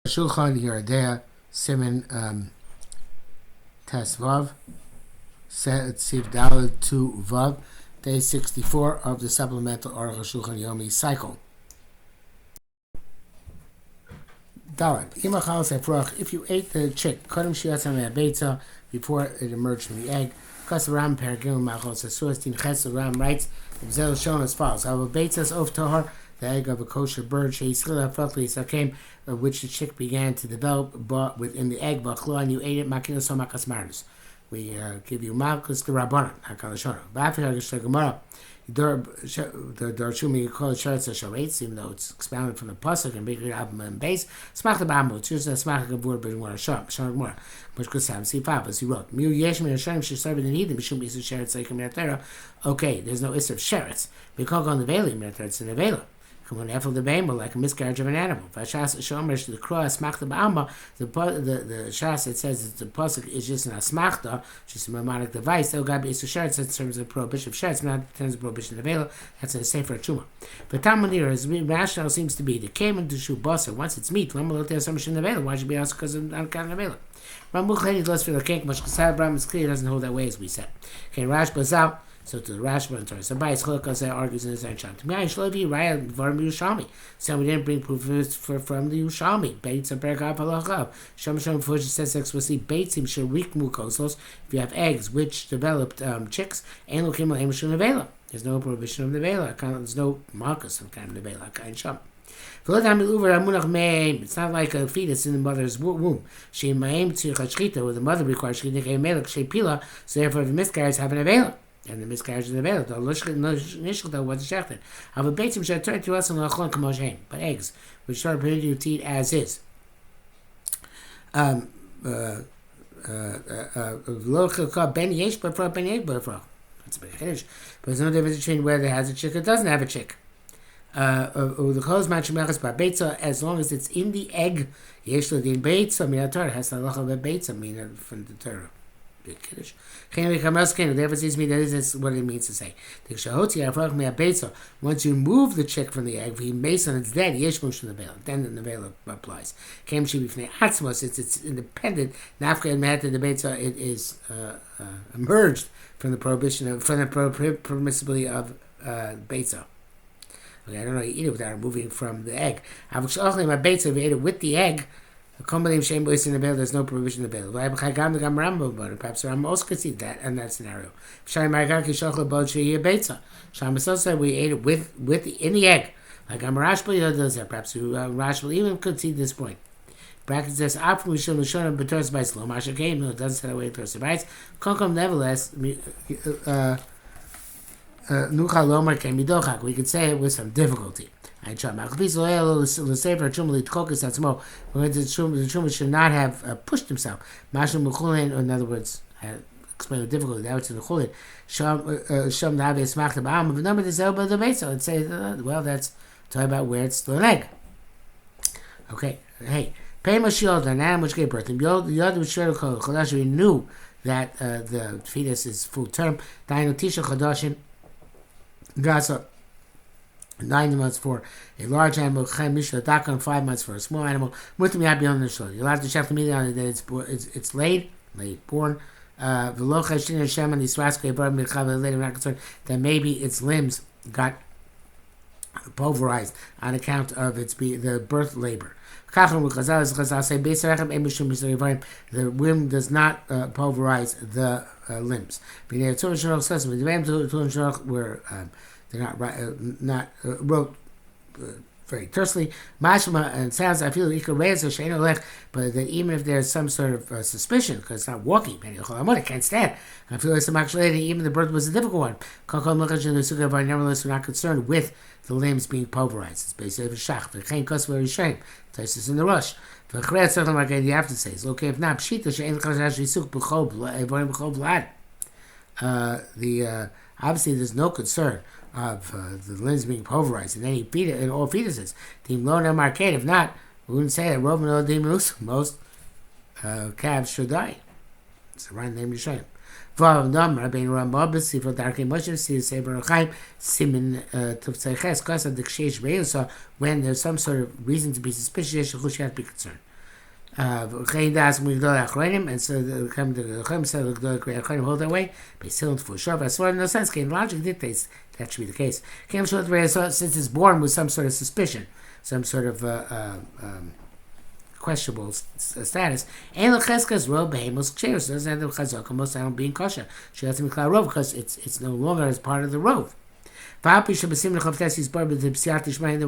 HaShulchan Yeridea Siman Tes Vav Tziv Daled to Vav, day 64 of the Supplemental Arukh HaShulchan Yomi cycle. Daled Imachal Sefrach. If you ate the chick, Kodem Shiatzam Beitza, before it emerged from the egg. Kas Ram Pergim Machal Sasuas Din Ches. Ram writes, "Obzel shown as follows: However, Beitzas of Tahar, the egg of a kosher bird, Sheischila Fakli Sakem, which the chick began to develop, but within the egg, Bachlo, and you ate it, Makinos Makas Marnus. We give you Malkus the Rabbanan, Hakalashona. Bafir Gemara, the Darshumi called Sharetz Sharetz, even though it's expounded from the Pasuk and Bigri Abba and base. Smach the Bambo, choose the Smach of Word, but more Sham, Shamar, which could have see Fabas. He wrote, Mu Yeshman and Shem should serve in the need, and Bishum is a Sharetz like a Minatera. Okay, there's no Is of Sharetz. We can't go on the Vela, Minatera, in the Vela. Come on, Efel the Bambo, like a miscarriage of an animal. Vashas Shomer, the cross, Smach the Bamba, the Shas, it says that the Pasuk is just an Asmachta, just a mnemonic device. That would be Is of Sharetz in terms of prohibition of Sharetz, not in terms of prohibition of the Vela. That's a Sefer Chuma. But Talmudir, as rationale seems to be, the came into Shu Basar, once it's meat, Lamalot some in the Vela. Why should it be asked because of Ankan the Vela? Ramuchani does for the cake, much Kasab Ram is clear, doesn't hold that way as we said. Okay, Rash Bazal. So to the Rashba and Torah. So by Cholokos argues in his own chant. Shlovi Raya Varm Yushami. So we didn't bring proof from the Yushami. Bates and Bergab Halachav. Shom Shom Fush says explicitly Bates him Sharik Mukosos. If you have eggs which developed chicks, and Lokim Lahemashun Nevela. There's no prohibition of Nevela. There's no marcus of kind of Nevela, kind Sham. It's not like a fetus in the mother's womb. She Maim Tzirchashchita, where the mother requires Shchita Melech Shepila, so therefore the miscarriage have an Nevela. And the miscarriage is available. Nishchta was shechted. Have a beitzim should turn to us and lachon kamoshein, but eggs, which are permitted you to eat as is. Lochilka ben yesh b'fra ben yesh b'fra. That's a big finish. But there's no difference between whether it has a chick or doesn't have a chick. The clothes matchmachas by beitza, as long as it's in the egg. Yesh l'din beitza min Torah has the halacha of beitza min from the Torah. Big kiddush. Therefore, seems to me that is what it means to say. Once you move the chick from the egg, and it's dead, then the Nevela applies. Since it's independent, it is emerged from the prohibition from the permissibility of Beitza. Okay, I don't know how you eat it without removing from the egg. If you ate it with the egg, there's no provision in the Bill. Perhaps Ram also could see that in that scenario. Shama said we ate it with in the egg. Like Rashba does that. Perhaps Rashba even could see this point. Bracket says, "After we should show him B'Torah B'Ais Lo Masha Came." No, it doesn't say that way. Torah B'Ais. Konkom, nevertheless, Nucha Lomar Came Midochak. We could say it with some difficulty. The Truma should not have pushed himself. In other words, explain the difficulty. That was in the Chulin. Shom Navi Smach the Ba'am of the number is elbow the base. So let's say, well, that's talking about where it's still an egg. Okay, hey, Pei Mashiach, an animal which gave birth. And Yod we knew that the fetus is full term. Dainu Tisha Chadashim Gasa. 9 months for a large animal, 5 months for a small animal. You're allowed to check the media on it that it's laid, born. Later, not concerned that maybe its limbs got pulverized on account of the birth labor. The womb does not pulverize the limbs. They're not wrote very tersely. Mashma and sounds I feel but that even if there's some sort of suspicion, because it's not walking, I can't stand. I feel like some actually even the birth was a difficult one. Nevertheless, we're not concerned with the limbs being pulverized. It's basically a shach. The chain costs very shame. This in the rush. You have to say it's okay if not. Obviously there's no concern of the limbs being pulverized in in all fetuses. Team low number arcade. If not, we wouldn't say that. Most calves should die. It's a run name Yishayim. Vav Dam Rabbeinu Rambam B'Sifro Darkei Moshe Sefer Chaim Simin Tuftzei Ches. Because of the Kshesh Be'usa, when there's some sort of reason to be suspicious, you have to be concerned. And so the come to the Chum said the hold that way, but still for sure. But so in no sense, logic dictates that should be the case. Since it's born with some sort of suspicion, some sort of questionable status, and the cheskas rov behemoth ksheros doesn't have the chazaka most animal being kosher. She has to be called rov because it's no longer as part of the rov. That we're going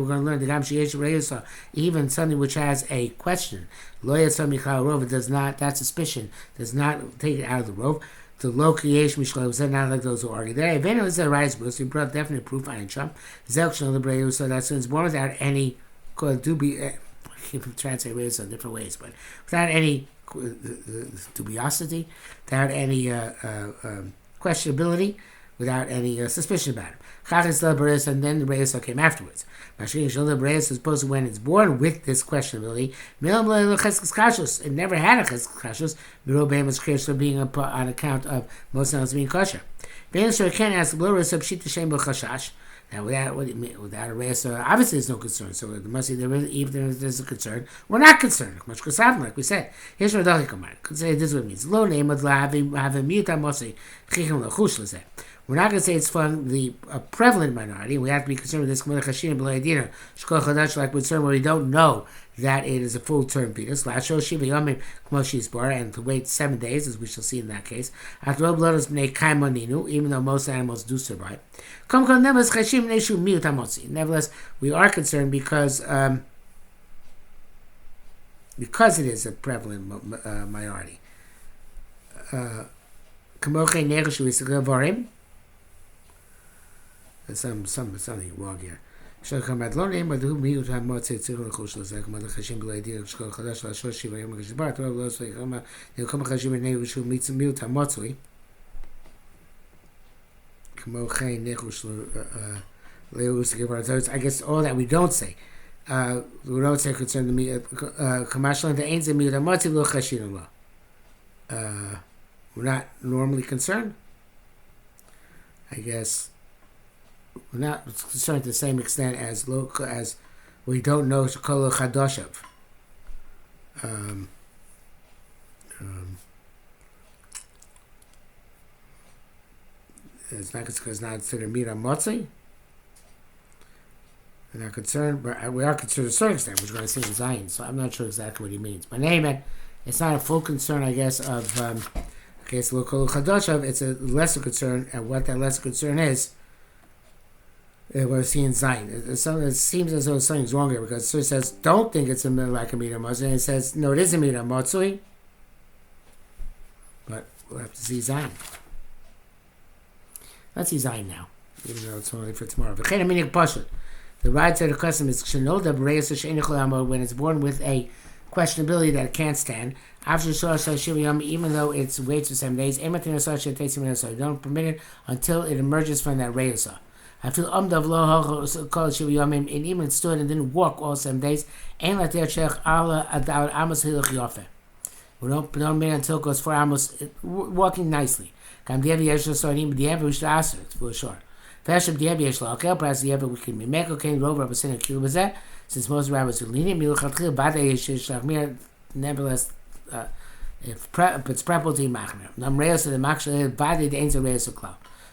to learn the even something which has a question. Does not, that suspicion does not take it out of the rov. The local yesh mishloim said not like those who argue there. Even if it's a rise, but we brought definite proof on Sham. Zelchon the brave, so that since born without any translate ways in different ways, but without any dubiosity, without any questionability, without any suspicion about it. And then the Reisa came afterwards. Is supposed to when it's born with this questionability. It never had a cheskashus. Being on account of most animals being kosher. So can't ask now, without a Reisa, obviously there's no concern. So it must be even if there's a concern, we're not concerned. Much kasavim, like we said. Here's what Dachi Kamar. Could say this is what it means. Lo name of have a miyuta mosi chichim lechush lezeh. We're not going to say it's from the prevalent minority. We have to be concerned with this, like we're concerned where we don't know that it is a full-term fetus. And to wait 7 days, as we shall see in that case. Even though most animals do survive. Nevertheless, we are concerned because it is a prevalent minority. There's something wrong here. Shall come at long name, but who me would have more say to the Kushla, like Mother Hashim Blade, Shkol Hadash, Shiva Yamakish, they'll come Hashim and Nevish who meets a mute Matsui. Kamoche Nekush Leus give our thoughts. I guess all that we don't say. We don't say concern to me Kamashla the Ains and Mute Matsi Lo Hashim. We're not normally concerned. I guess we're not concerned to the same extent as we don't know Shekolo Chadoshev. It's not considered Mira Motzi. We're not concerned, but we are concerned to a certain extent, which we're going to see in Zion. So I'm not sure exactly what he means. But anyway, it's not a full concern, I guess, of it's Lokolo Chadoshev. It's a lesser concern, and what that lesser concern is. We're seeing Zion. It seems as though something's wrong here because it says, don't think it's like a Mira Motzui, and it says, no, it is a Mira Motzui. But we'll have to see Zion. Let's see Zion now, even though it's only for tomorrow. The right side of the custom is when it's born with a questionability that it can't stand. Even though it's waits for 7 days, you don't permit it until it emerges from that reyesa. I feel and even stood and didn't walk all 7 days. We don't mean until it goes 4 amos walking nicely. For sure. Since most rabbis are lenient, nevertheless, if it's preferable to machmer.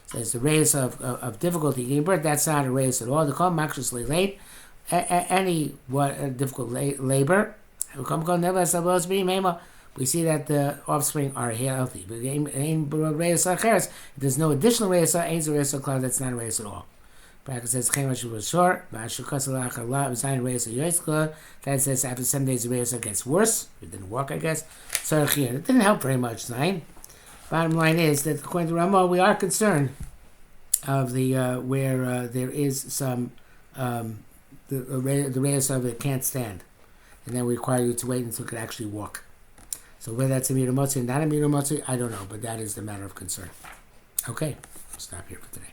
So it's the reyes of difficulty giving birth. That's not a reyes at all. The call makshusly late. Any difficult labor. We see that the offspring are healthy. But if there's no additional reyes, ain't a reyes cloud. That's not a reyes at all. Bracket says Chemash was short. That says after 7 days the reyes gets worse. It didn't work, I guess. So it didn't help very much. Zion. Bottom line is that according to Ramah, we are concerned of the where there is some the reyes of it can't stand, and then we require you to wait until it can actually walk. So whether that's a Mira Motzi and not a Mira Motzi, I don't know, but that is the matter of concern. Okay, I'll stop here for today.